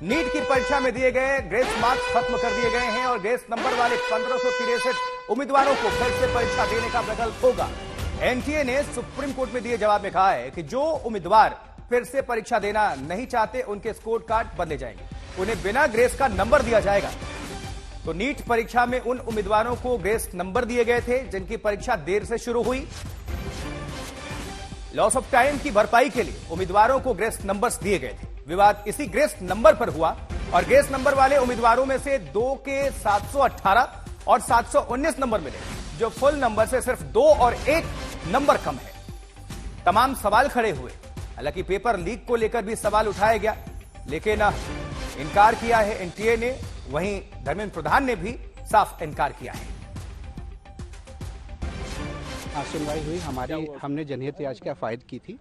NEET की परीक्षा में दिए गए ग्रेस मार्क्स खत्म कर दिए गए हैं और ग्रेस नंबर वाले 1563 उम्मीदवारों को फिर से परीक्षा देने का विकल्प होगा। एनटीए ने सुप्रीम कोर्ट में दिए जवाब में कहा है कि जो उम्मीदवार फिर से परीक्षा देना नहीं चाहते उनके स्कोर कार्ड बदले जाएंगे, उन्हें बिना ग्रेस का नंबर दिया जाएगा। तो नीट परीक्षा में उन उम्मीदवारों को ग्रेस नंबर दिए गए थे जिनकी परीक्षा देर से शुरू हुई। लॉस ऑफ टाइम की भरपाई के लिए उम्मीदवारों को ग्रेस नंबर्स दिए गए थे। विवाद इसी ग्रेस नंबर पर हुआ और ग्रेस नंबर वाले उम्मीदवारों में से 2 के 718 और 719 नंबर मिले, जो फुल नंबर से सिर्फ 2 और 1 नंबर कम है। तमाम सवाल खड़े हुए। हालांकि पेपर लीक को लेकर भी सवाल उठाया गया, लेकिन इनकार किया है एनटीए ने। वहीं धर्मेंद्र प्रधान ने भी साफ इनकार किया है। सुनवाई हुई हमारी, हमने जनहित याचिका फाइल की थी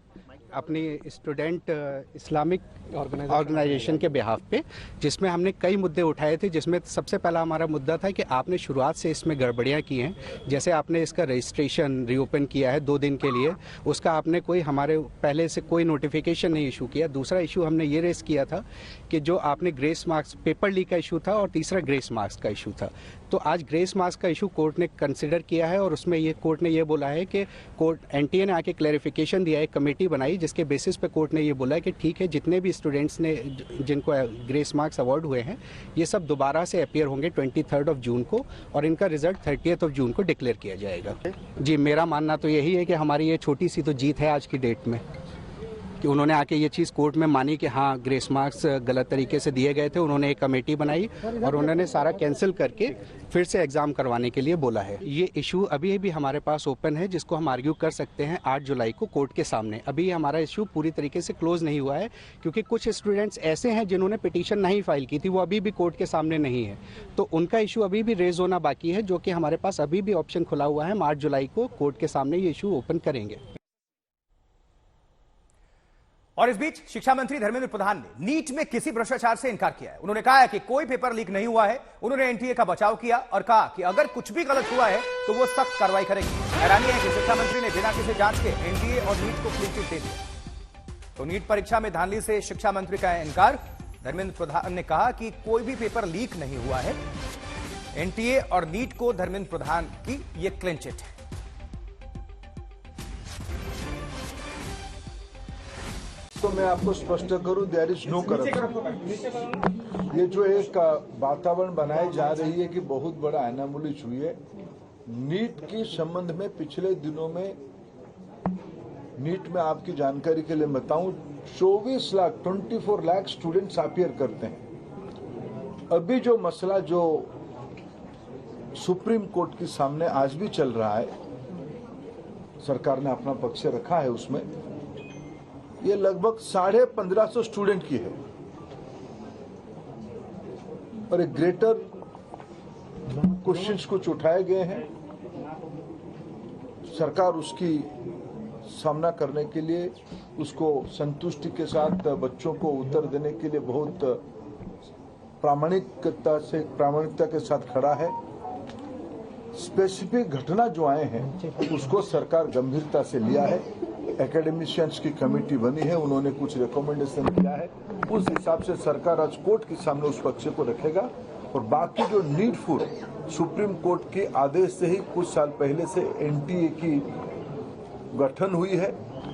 अपनी स्टूडेंट इस्लामिक ऑर्गेनाइजेशन के बिहाफ पे, जिसमें हमने कई मुद्दे उठाए थे। जिसमें सबसे पहला हमारा मुद्दा था कि आपने शुरुआत से इसमें गड़बड़ियां की हैं। जैसे आपने इसका रजिस्ट्रेशन रीओपन किया है 2 दिन के लिए, उसका आपने कोई हमारे पहले से कोई नोटिफिकेशन नहीं इशू किया। दूसरा इशू हमने ये रेस किया था कि जो आपने ग्रेस मार्क्स पेपर लीक का इशू था और तीसरा ग्रेस मार्क्स का इशू था। तो आज ग्रेस मार्क्स का इशू कोर्ट ने कंसिडर किया है और उसमें ये कोर्ट ने ये बोला है कि कोर्ट एनटीए ने आके क्लैरिफिकेशन दिया है, कमेटी बनाई जिसके बेसिस पे कोर्ट ने ये बोला है कि ठीक है, जितने भी स्टूडेंट्स ने जिनको ग्रेस मार्क्स अवार्ड हुए हैं ये सब दोबारा से अपीयर होंगे 23 जून को और इनका रिजल्ट 30 जून को डिक्लेयर किया जाएगा। जी, मेरा मानना तो यही है कि हमारी ये छोटी सी तो जीत है आज की डेट में कि उन्होंने आके ये चीज़ कोर्ट में मानी कि हाँ ग्रेस मार्क्स गलत तरीके से दिए गए थे। उन्होंने एक कमेटी बनाई और उन्होंने सारा कैंसिल करके फिर से एग्जाम करवाने के लिए बोला है। ये इशू अभी भी हमारे पास ओपन है, जिसको हम आर्ग्यू कर सकते हैं 8 जुलाई को कोर्ट के सामने। अभी हमारा इशू पूरी तरीके से क्लोज नहीं हुआ है क्योंकि कुछ स्टूडेंट्स ऐसे हैं जिन्होंने पिटीशन नहीं फाइल की थी, वो अभी भी कोर्ट के सामने नहीं है। तो उनका इशू अभी भी रेज होना बाकी है, जो कि हमारे पास अभी भी ऑप्शन खुला हुआ है। हम 8 जुलाई को कोर्ट के सामने ये इशू ओपन करेंगे। और इस बीच शिक्षा मंत्री धर्मेंद्र प्रधान ने नीट में किसी भ्रष्टाचार से इनकार किया है। उन्होंने कहा है कि कोई पेपर लीक नहीं हुआ है। उन्होंने एनटीए का बचाव किया और कहा कि अगर कुछ भी गलत हुआ है तो वो सख्त कार्रवाई करेगी। हैरानी है कि शिक्षा मंत्री ने बिना किसी जांच के एनटीए और नीट को क्लीन चिट दे दिया। तो नीट परीक्षा में धांधली से शिक्षा मंत्री का इनकार। धर्मेंद्र प्रधान ने कहा कि कोई भी पेपर लीक नहीं हुआ है। एनटीए और नीट को धर्मेंद्र प्रधान की यह क्लीन चिट है। तो मैं आपको स्पष्ट करूं, देयर इज नो करप्शन। ये जो एक वातावरण बनाई जा रही है कि बहुत बड़ा एनामोली हुई है नीट के संबंध में। पिछले दिनों में नीट में आपकी जानकारी के लिए बताऊं 24 लाख स्टूडेंट्स अपीयर करते हैं। अभी जो मसला जो सुप्रीम कोर्ट के सामने आज भी चल रहा है, सरकार ने अपना पक्ष रखा है उसमें, ये लगभग 1550 स्टूडेंट की है और एक ग्रेटर क्वेश्चंस कुछ उठाए गए हैं। सरकार उसकी सामना करने के लिए, उसको संतुष्टि के साथ बच्चों को उत्तर देने के लिए बहुत प्रामाणिकता के साथ खड़ा है। स्पेसिफिक घटना जो आए हैं उसको सरकार गंभीरता से लिया है। एकेडमिशियंस की कमेटी बनी है, उन्होंने कुछ रिकमेंडेशन किया है। उस हिसाब से सरकार आज कोर्ट के सामने उस पक्ष को रखेगा और बाकी जो नीडफुल सुप्रीम कोर्ट के आदेश से ही कुछ साल पहले से एनटीए की गठन हुई है।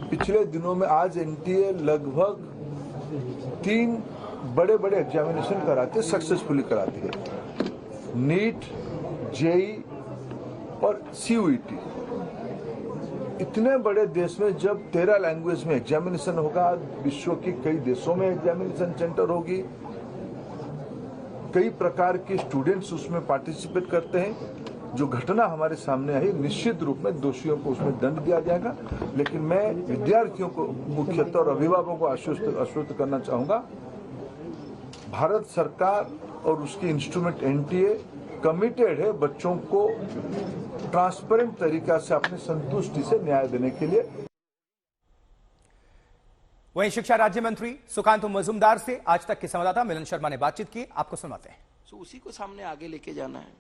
पिछले दिनों में आज एनटीए लगभग 3 बड़े एग्जामिनेशन कराते, सक्सेसफुली कराती है। नीट, जेई और सीयूईटी। इतने बड़े देश में जब 13 लैंग्वेज में एग्जामिनेशन होगा, विश्व के कई देशों में एग्जामिनेशन सेंटर होगी, कई प्रकार के स्टूडेंट्स उसमें पार्टिसिपेट करते हैं। जो घटना हमारे सामने आई, निश्चित रूप में दोषियों को उसमें दंड दिया जाएगा। लेकिन मैं विद्यार्थियों को मुख्यतः और अभिभावकों को आश्वस्त करना चाहूंगा, भारत सरकार और उसकी इंस्ट्रूमेंट एनटीए कमिटेड है बच्चों को ट्रांसपेरेंट तरीका से अपनी संतुष्टि से न्याय देने के लिए। वहीं शिक्षा राज्य मंत्री सुकांतु मजूमदार से आज तक के संवाददाता मिलन शर्मा ने बातचीत की। आपको सुनाते हैं। उसी को सामने आगे लेके जाना है।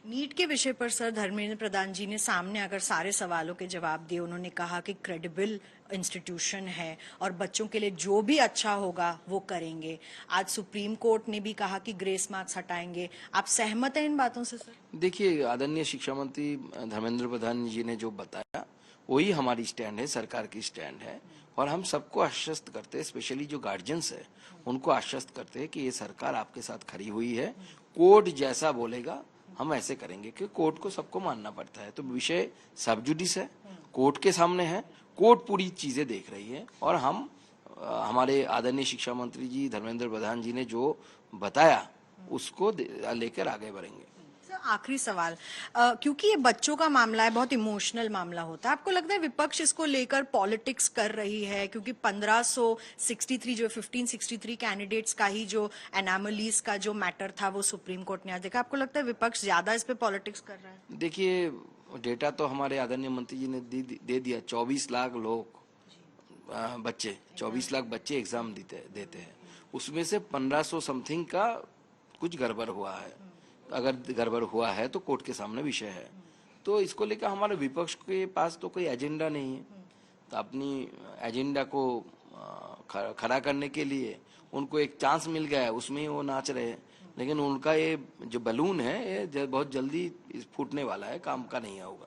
नीट के विषय पर सर धर्मेंद्र प्रधान जी ने सामने आकर सारे सवालों के जवाब दिए। उन्होंने कहा कि क्रेडिबल इंस्टीट्यूशन है और बच्चों के लिए जो भी अच्छा होगा वो करेंगे। आज सुप्रीम कोर्ट ने भी कहा कि ग्रेस मार्क्स हटाएंगे। आप सहमत हैं इन बातों से सर? देखिए, आदरणीय शिक्षा मंत्री धर्मेंद्र प्रधान जी ने जो बताया वही हमारी स्टैंड है, सरकार की स्टैंड है। और हम सबको आश्वस्त करते हैं, स्पेशली जो गार्जियंस है उनको आश्वस्त करते हैं कि ये सरकार आपके साथ खड़ी हुई है। कोर्ट जैसा बोलेगा हम ऐसे करेंगे, क्योंकि कोर्ट को सबको मानना पड़ता है। तो विषय सब जुडिस है, कोर्ट के सामने है, कोर्ट पूरी चीजें देख रही है। और हम हमारे आदरणीय शिक्षा मंत्री जी धर्मेंद्र प्रधान जी ने जो बताया उसको लेकर आगे बढ़ेंगे। आखिरी सवाल, क्योंकि ये बच्चों का मामला है, बहुत इमोशनल मामला होता है, आपको लगता है विपक्ष इसको लेकर पॉलिटिक्स कर रही है? क्योंकि 1563 जो 1563 कैंडिडेट्स का ही जो एनामलीज का जो मैटर था वो सुप्रीम कोर्ट ने आज देखा। आपको लगता है विपक्ष ज्यादा इस पे पॉलिटिक्स कर रहा है? देखिए, डेटा तो हमारे आदरणीय मंत्री जी ने दे दिया। 24 लाख लोग बच्चे 24 लाख बच्चे एग्जाम देते हैं, उसमें से 1500 समथिंग का कुछ गड़बड़ हुआ है। अगर गड़बड़ हुआ है तो कोर्ट के सामने विषय है। तो इसको लेकर हमारे विपक्ष के पास तो कोई एजेंडा नहीं है। तो अपनी एजेंडा को खड़ा करने के लिए उनको एक चांस मिल गया है, उसमें ही वो नाच रहे हैं। लेकिन उनका ये जो बलून है ये बहुत जल्दी फूटने वाला है, काम का नहीं होगा।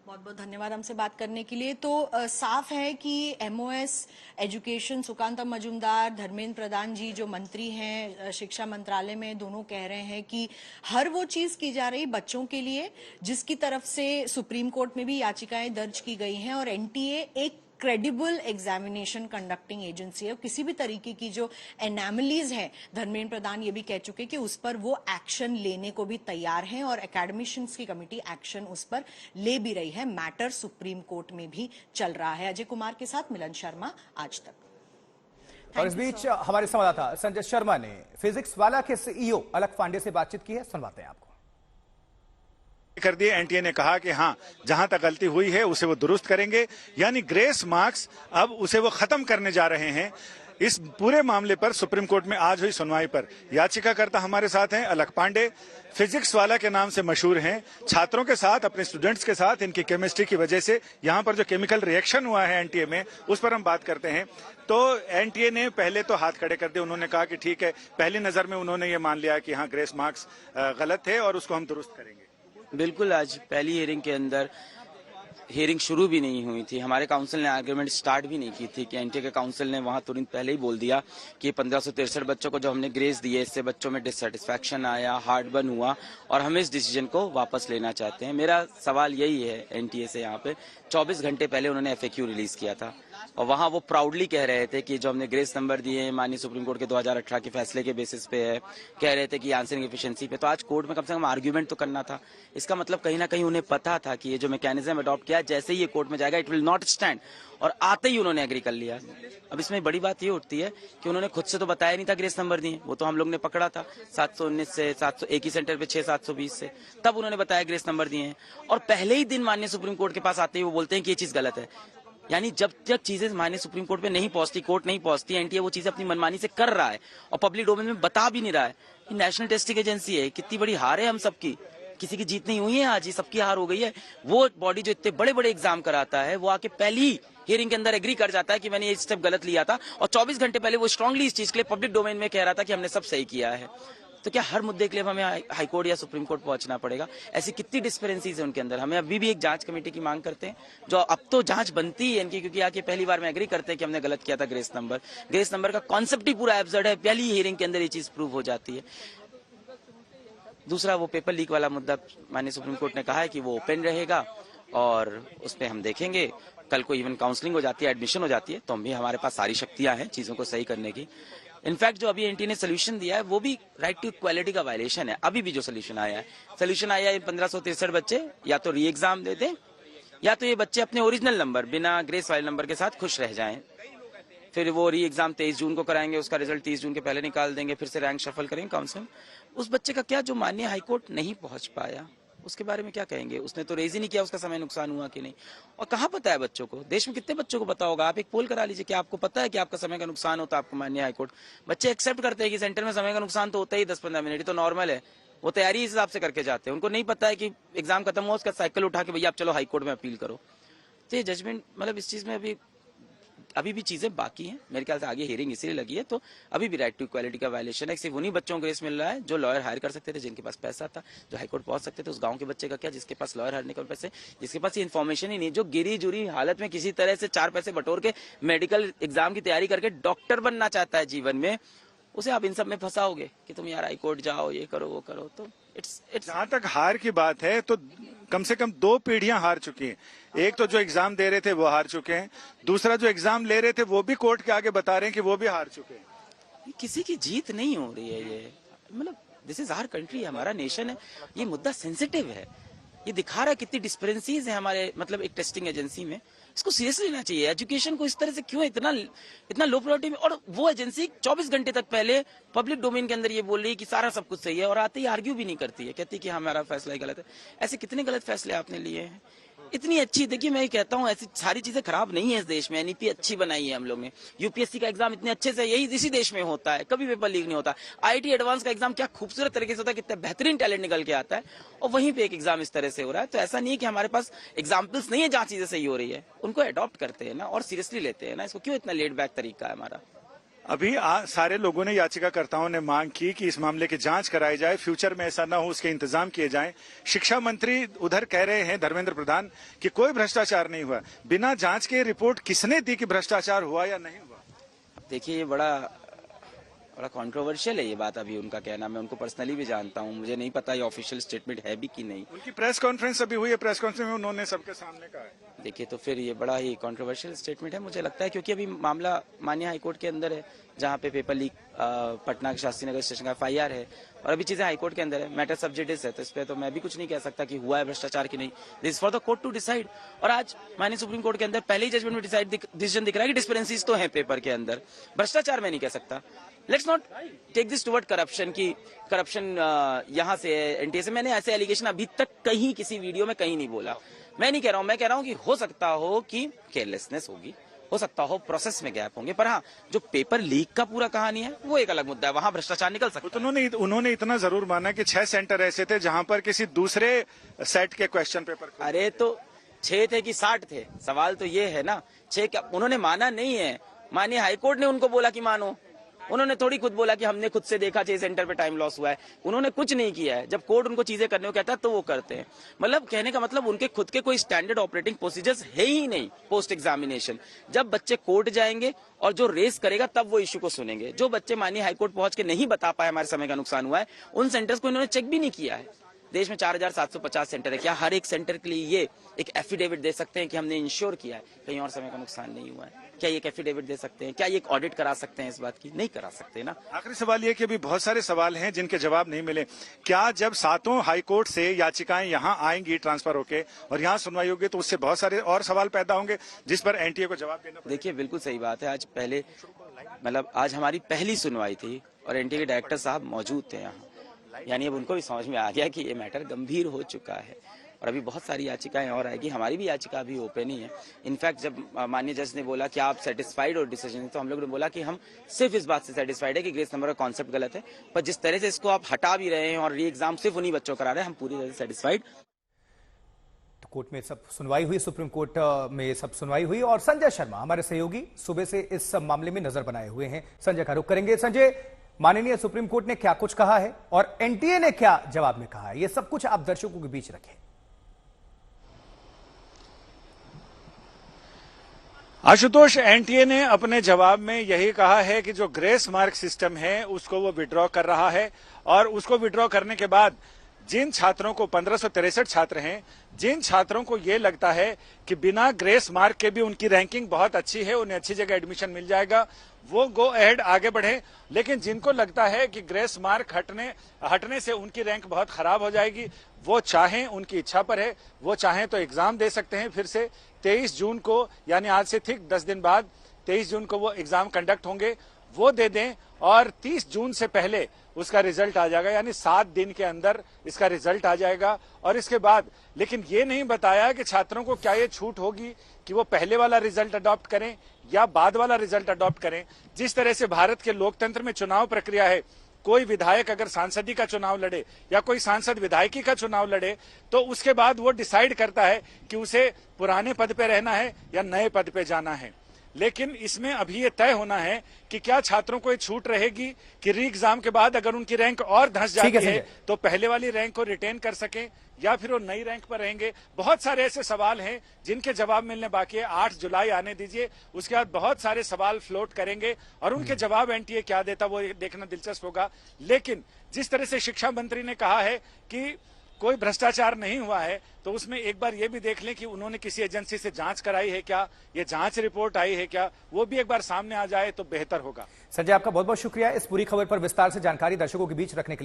बहुत बहुत धन्यवाद हमसे बात करने के लिए। तो साफ है कि एमओएस एजुकेशन सुकांता मजूमदार, धर्मेंद्र प्रधान जी जो मंत्री हैं शिक्षा मंत्रालय में, दोनों कह रहे हैं कि हर वो चीज की जा रही बच्चों के लिए जिसकी तरफ से सुप्रीम कोर्ट में भी याचिकाएं दर्ज की गई हैं। और एनटीए एक क्रेडिबल एग्जामिनेशन कंडक्टिंग एजेंसी है। किसी भी तरीके की जो एनामलीज है, धर्मेंद्र प्रधान ये भी कह चुके कि उस पर वो एक्शन लेने को भी तैयार हैं और एकेडमिशियंस की कमेटी एक्शन उस पर ले भी रही है। मैटर सुप्रीम कोर्ट में भी चल रहा है। अजय कुमार के साथ मिलन शर्मा, आज तक। और इस बीच हमारे संवाददाता संजय शर्मा ने फिजिक्स वाला के सीईओ अलक पांडे से बातचीत की है, सुनवाते हैं आपको। कर दिए। एनटीए ने कहा कि हाँ, जहां तक गलती हुई है उसे वो दुरुस्त करेंगे, यानी ग्रेस मार्क्स अब उसे वो खत्म करने जा रहे हैं। इस पूरे मामले पर सुप्रीम कोर्ट में आज हुई सुनवाई पर याचिकाकर्ता हमारे साथ हैं अलक पांडे, फिजिक्स वाला के नाम से मशहूर हैं। छात्रों के साथ, अपने स्टूडेंट्स के साथ इनकी केमिस्ट्री की वजह से यहाँ पर जो केमिकल रिएक्शन हुआ है एनटीए में, उस पर हम बात करते हैं। तो एनटीए ने पहले तो हाथ खड़े कर दिए। उन्होंने कहा कि ठीक है, पहली नजर में उन्होंने ये मान लिया कि हाँ, ग्रेस मार्क्स गलत थे और उसको हम दुरुस्त करेंगे। बिल्कुल, आज पहली हियरिंग के अंदर हियरिंग शुरू भी नहीं हुई थी, हमारे काउंसिल ने आर्गुमेंट स्टार्ट भी नहीं की थी कि एनटीए के काउंसिल ने वहां तुरंत पहले ही बोल दिया कि 1563 बच्चों को जो हमने ग्रेस दिए, इससे बच्चों में डिससेटिस्फैक्शन आया, हार्ट बर्न हुआ और हम इस डिसीजन को वापस लेना चाहते हैं। मेरा सवाल यही है एनटीए से, यहाँ पे 24 घंटे पहले उन्होंने एफएक्यू रिलीज किया था और वहां वो प्राउडली कह रहे थे कि जो हमने ग्रेस नंबर दिए माननीय सुप्रीम कोर्ट के 2018 के फैसले के बेसिस पे है, कह रहे थे कि आंसरिंग एफिशिएंसी पे। तो आज कोर्ट में कम से कम आर्ग्यूमेंट तो करना था। इसका मतलब कहीं ना कहीं उन्हें पता था कि ये जो मैकेनिज्म अडॉप्ट किया, जैसे ही ये कोर्ट में जाएगा इट विल नॉट स्टैंड, और आते ही उन्होंने एग्री कर लिया। अब इसमें बड़ी बात ये उठती है कि उन्होंने खुद से तो बताया नहीं था ग्रेस नंबर दिए, वो तो हम लोग ने पकड़ा था 719 से 700, एक ही सेंटर पे 6-720 से, तब उन्होंने बताया ग्रेस नंबर दिए हैं। और पहले ही दिन माननीय सुप्रीम कोर्ट के पास आते ही वो बोलते हैं कि ये चीज गलत है। यानी जब तक चीजें माननीय सुप्रीम कोर्ट पे नहीं पहुंचती, कोर्ट नहीं पहुंचती, एनटीए वो चीजें अपनी मनमानी से कर रहा है और पब्लिक डोमेन में बता भी नहीं रहा है। ये नेशनल टेस्टिंग एजेंसी है, कितनी बड़ी हार है हम सबकी, किसी की जीत नहीं हुई है आज, ये सबकी हार हो गई है। वो बॉडी जो इतने बड़े बड़े एग्जाम कराता है, वो आके पहली हियरिंग के अंदर एग्री कर जाता है कि मैंने ये स्टेप गलत लिया था, और 24 घंटे पहले वो स्ट्रांगली इस चीज के लिए पब्लिक डोमेन में कह रहा था कि हमने सब सही किया है। तो क्या हर मुद्दे के लिए हमें हाईकोर्ट या सुप्रीम कोर्ट पहुंचना पड़ेगा? ऐसी कितनी डिस्पेरेंसीज है उनके अंदर। हमें अभी भी एक जांच कमेटी की मांग करते हैं, जो अब तो जांच बनती है इनकी, क्योंकि आके पहली बार में एग्री करते हैं कि हमने गलत किया था। ग्रेस नंबर का कॉन्सेप्ट ही पूरा एब्सर्ड है, पहली हियरिंग के अंदर ये चीज प्रूव हो जाती है। दूसरा, वो पेपर लीक वाला मुद्दा माननीय सुप्रीम कोर्ट ने कहा है कि वो ओपन रहेगा और उस पर हम देखेंगे। कल को इवन काउंसलिंग हो जाती है, एडमिशन हो जाती है, तो हम भी, हमारे पास सारी शक्तियां हैं चीजों को सही करने की। इनफैक्ट जो अभी एनटीए ने सोल्यूशन दिया है वो भी राइट टू इक्वालिटी का वायलेशन है। अभी भी जो सोल्यूशन आया है 1563 बच्चे या तो री एग्जाम दे दें, या तो ये बच्चे अपने ओरिजिनल नंबर बिना ग्रेस वाले नंबर के साथ खुश रह जाएं। फिर वो री एग्जाम 23 जून को कराएंगे, उसका रिजल्ट 30 जून के पहले निकाल देंगे, फिर से रैंक शफल करेंगे काउंसिल। उस बच्चे का क्या जो माननीय हाईकोर्ट नहीं पहुंच पाया, उसके बारे में क्या कहेंगे? उसने तो रेज ही नहीं किया, उसका समय नुकसान हुआ कि नहीं। और कहाँ पता है बच्चों को? देश में कितने बच्चों को पता होगा? आप एक पोल करा लीजिए कि आपको पता है कि आपका समय का नुकसान होता है, आपको माननीय हाईकोर्ट। बच्चे एक्सेप्ट करते हैं कि सेंटर में समय का नुकसान तो होता ही 10-15 मिनट, तो नॉर्मल है, वो तैयारी इस हिसाब से करके जाते हैं। उनको नहीं पता है कि एग्जाम खत्म हुआ उसका साइकिल उठा के भैया आप चलो हाई कोर्ट में अपील करो। तो ये जजमेंट मतलब इस चीज में अभी भी चीजें बाकी हैं। मेरे ख्याल से आगे हियरिंग इसीलिए लगी है, तो अभी भी राइट टू इक्वालिटी का वायलेशन है। सिर्फ उन्हीं बच्चों को ग्रेस मिल रहा है जो लॉयर हायर कर सकते थे, जिनके पास पैसा था, जो हाईकोर्ट पहुंच सकते थे। उस गांव के बच्चे का क्या जिसके पास लॉयर हायर निकल पैसे, जिसके पास ये इन्फॉर्मेशन ही नहीं, जो गिरी जुरी हालत में किसी तरह से 4 पैसे बटोर के मेडिकल एग्जाम की तैयारी करके डॉक्टर बनना चाहता है जीवन में, उसे आप इन सब में फंसाओगे कि तुम यार हाईकोर्ट जाओ, ये करो वो करो। तो इट्स जहां तक हार की बात है तो कम से कम 2 पीढ़ियां हार चुकी हैं। एक तो जो एग्जाम दे रहे थे वो हार चुके हैं, दूसरा जो एग्जाम ले रहे थे वो भी कोर्ट के आगे बता रहे हैं कि वो भी हार चुके हैं। किसी की जीत नहीं हो रही है। ये मतलब दिस इज आवर कंट्री, हमारा नेशन है। ये मुद्दा सेंसिटिव है, ये दिखा रहा है कितनी डिस्पेरेंसीज है हमारे मतलब एक टेस्टिंग एजेंसी में। इसको सीरियसली लेना चाहिए। एजुकेशन को इस तरह से क्यों इतना लो प्रायोरिटी में, और वो एजेंसी 24 घंटे तक पहले पब्लिक डोमेन के अंदर ये बोल रही है कि सारा सब कुछ सही है, और आते ही आर्ग्यू भी नहीं करती है, कहती है कि हमारा फैसला ही गलत है। ऐसे कितने गलत फैसले आपने लिए हैं। इतनी अच्छी, देखिए मैं कहता हूँ ऐसी सारी चीजें खराब नहीं है इस देश में। एनईपी अच्छी बनाई है हम लोग ने, यूपीएससी का एग्जाम इतने अच्छे से यही इसी देश में होता है, कभी पेपर लीक नहीं होता। आईआईटी एडवांस का एग्जाम क्या खूबसूरत तरीके से होता है, कितना बेहतरीन टैलेंट निकल के आता है, और वहीं पे एक एग्जाम इस तरह से हो रहा है। तो ऐसा नहीं है कि हमारे पास एग्जाम्पल्स नहीं है जहां चीजें सही हो रही है, उनको अडॉप्ट करते हैं ना और सीरियसली लेते हैं ना। इसको क्यों इतना लेट बैक तरीका है हमारा। अभी सारे लोगों ने, याचिकाकर्ताओं ने मांग की कि इस मामले की जांच कराई जाए, फ्यूचर में ऐसा ना हो उसके इंतजाम किए जाएं। शिक्षा मंत्री उधर कह रहे हैं, धर्मेंद्र प्रधान, कि कोई भ्रष्टाचार नहीं हुआ। बिना जांच के रिपोर्ट किसने दी कि भ्रष्टाचार हुआ या नहीं हुआ? देखिए ये बड़ा कंट्रोवर्शियल है ये बात। अभी उनका कहना, मैं उनको पर्सनली भी जानता हूँ, मुझे नहीं पता ये ऑफिशियल स्टेटमेंट है भी कि नहीं। उनकी प्रेस कॉन्फ्रेंस अभी हुई है, प्रेस कॉन्फ्रेंस में उन्होंने सबके सामने कहा है। देखिए तो फिर ये बड़ा ही कंट्रोवर्शियल स्टेटमेंट है मुझे लगता है, क्योंकि अभी मामला माननीय हाईकोर्ट के अंदर है, जहाँ पे पेपर लीक पटना के शास्त्री नगर स्टेशन का एफआईआर है, और अभी चीजें हाईकोर्ट के अंदर है, मैटर सब जुडिस है। तो इस पे तो मैं भी कुछ नहीं कह सकता कि हुआ है भ्रष्टाचार की नहीं। This for the court to decide. और आज माननीय सुप्रीम कोर्ट के अंदर पहले ही जजमेंट में डिसीजन दिख रहा है कि डिस्पेरेंसीज तो है पेपर के अंदर, भ्रष्टाचार मैं नहीं कह सकता। Let's not take this toward corruption की करप्शन यहाँ से एनटीए से। मैंने ऐसे एलिगेशन अभी तक कहीं किसी वीडियो में कहीं नहीं बोला। मैं नहीं कह रहा हूं, मैं कह रहा हूं कि हो सकता हो कि केयरलेसनेस होगी, हो सकता हो प्रोसेस में गैप होंगे, पर हाँ जो पेपर लीक का पूरा कहानी है वो एक अलग मुद्दा है, वहां भ्रष्टाचार निकल सकता है। उन्होंने इतना जरूर माना कि 6 सेंटर ऐसे थे जहां पर किसी दूसरे सेट के क्वेश्चन पेपर, अरे तो 6 थे कि 60 थे, सवाल तो ये है ना। 6 क्या उन्होंने माना नहीं है, मानिए हाईकोर्ट ने उनको बोला कि मानो, उन्होंने थोड़ी खुद बोला कि हमने खुद से देखा 6 सेंटर पे टाइम लॉस हुआ है। उन्होंने कुछ नहीं किया है। जब कोर्ट उनको चीजें करने को कहता है तो वो करते हैं। मतलब कहने का मतलब उनके खुद के कोई स्टैंडर्ड ऑपरेटिंग प्रोसीजर्स है ही नहीं पोस्ट एग्जामिनेशन। जब बच्चे कोर्ट जाएंगे और जो रेस करेगा तब वो इश्यू को सुनेंगे। जो बच्चे मानिए हाईकोर्ट पहुंच के नहीं बता पाए हमारे समय का नुकसान हुआ है, उन सेंटर्स को इन्होंने चेक भी नहीं किया है। देश में 4750 सेंटर है, क्या हर एक सेंटर के लिए ये एक एफिडेविट दे सकते हैं कि हमने इंश्योर किया है कहीं और समय का नुकसान नहीं हुआ है? क्या ये एक एफिडेविट दे सकते हैं? क्या ये एक ऑडिट करा सकते हैं इस बात की? नहीं करा सकते ना। आखिरी सवाल ये कि अभी बहुत सारे सवाल हैं जिनके जवाब नहीं मिले। क्या जब 7 हाईकोर्ट से याचिकाएं यहाँ आएंगी ट्रांसफर होके और यहाँ सुनवाई होगी तो उससे बहुत सारे और सवाल पैदा होंगे जिस पर एनटीए को जवाब देना? देखिए बिल्कुल सही बात है। आज पहले मतलब आज हमारी पहली सुनवाई थी और एनटीए के डायरेक्टर साहब मौजूद थे यहाँ, यानी अब उनको भी समझ में आ गया कि ये मैटर गंभीर हो चुका है और अभी बहुत सारी याचिकाएं और आएगी। हमारी भी याचिका अभी ओपन ही है। इनफैक्ट जब माननीय जज ने बोला कि आप सेटिस्फाइड हो डिसीजन, तो हम लोग ने बोला कि हम सिर्फ इस बात से सेटिस्फाइड है कि ग्रेस नंबर का कॉन्सेप्ट गलत है, पर जिस तरह से इसको आप हटा भी रहे हैं और री एग्जाम सिर्फ उन्हीं बच्चों करा रहे हैं, हम पूरी तरह से सेटिस्फाइड। कोर्ट में सब सुनवाई हुई, सुप्रीम कोर्ट में सब सुनवाई हुई और संजय शर्मा हमारे सहयोगी सुबह से इस मामले में नजर बनाए हुए हैं। संजय का रुख करेंगे। संजय, माननीय सुप्रीम कोर्ट ने क्या कुछ कहा है और एनटीए ने क्या जवाब में कहा है, ये सब कुछ आप दर्शकों के बीच रखें। आशुतोष, एनटीए ने अपने जवाब में यही कहा है कि जो ग्रेस मार्क सिस्टम है उसको वो विड्रॉ कर रहा है और उसको विड्रॉ करने के बाद जिन छात्रों को 1563 छात्र हैं, जिन छात्रों को ये लगता है कि बिना ग्रेस मार्क के भी उनकी रैंकिंग बहुत अच्छी है, उन्हें अच्छी जगह एडमिशन मिल जाएगा, वो गो अहेड आगे बढ़े। लेकिन जिनको लगता है कि ग्रेस मार्क हटने से उनकी रैंक बहुत खराब हो जाएगी, वो चाहें, उनकी इच्छा पर है, वो चाहें तो एग्जाम दे सकते हैं फिर से 23 जून को, यानी आज से ठीक 10 दिन बाद 23 जून को वो एग्जाम कंडक्ट होंगे, वो दे दें और 30 जून से पहले उसका रिजल्ट आ जाएगा, यानी 7 दिन के अंदर इसका रिजल्ट आ जाएगा। और इसके बाद, लेकिन ये नहीं बताया कि छात्रों को क्या ये छूट होगी कि वो पहले वाला रिजल्ट अडॉप्ट करें या बाद वाला रिजल्ट अडॉप्ट करें। जिस तरह से भारत के लोकतंत्र में चुनाव प्रक्रिया है, कोई विधायक अगर सांसदी का चुनाव लड़े या कोई सांसद विधायकी का चुनाव लड़े तो उसके बाद वो डिसाइड करता है कि उसे पुराने पद पे रहना है या नए पद पे जाना है। लेकिन इसमें अभी ये तय होना है कि क्या छात्रों को ये छूट रहेगी कि री एग्जाम के बाद अगर उनकी रैंक और धंस जाती है तो पहले वाली रैंक को रिटेन कर सकें या फिर वो नई रैंक पर रहेंगे। बहुत सारे ऐसे सवाल हैं जिनके जवाब मिलने बाकी है। 8 जुलाई आने दीजिए, उसके बाद बहुत सारे सवाल फ्लोट करेंगे और उनके जवाब एनटीए क्या देता वो देखना दिलचस्प होगा। लेकिन जिस तरह से शिक्षा मंत्री ने कहा है कि कोई भ्रष्टाचार नहीं हुआ है, तो उसमें एक बार ये भी देख लें कि उन्होंने किसी एजेंसी से जांच कराई है क्या, ये जांच रिपोर्ट आई है क्या, वो भी एक बार सामने आ जाए तो बेहतर होगा। संजय, आपका बहुत बहुत शुक्रिया इस पूरी खबर पर विस्तार से जानकारी दर्शकों के बीच रखने के लिए।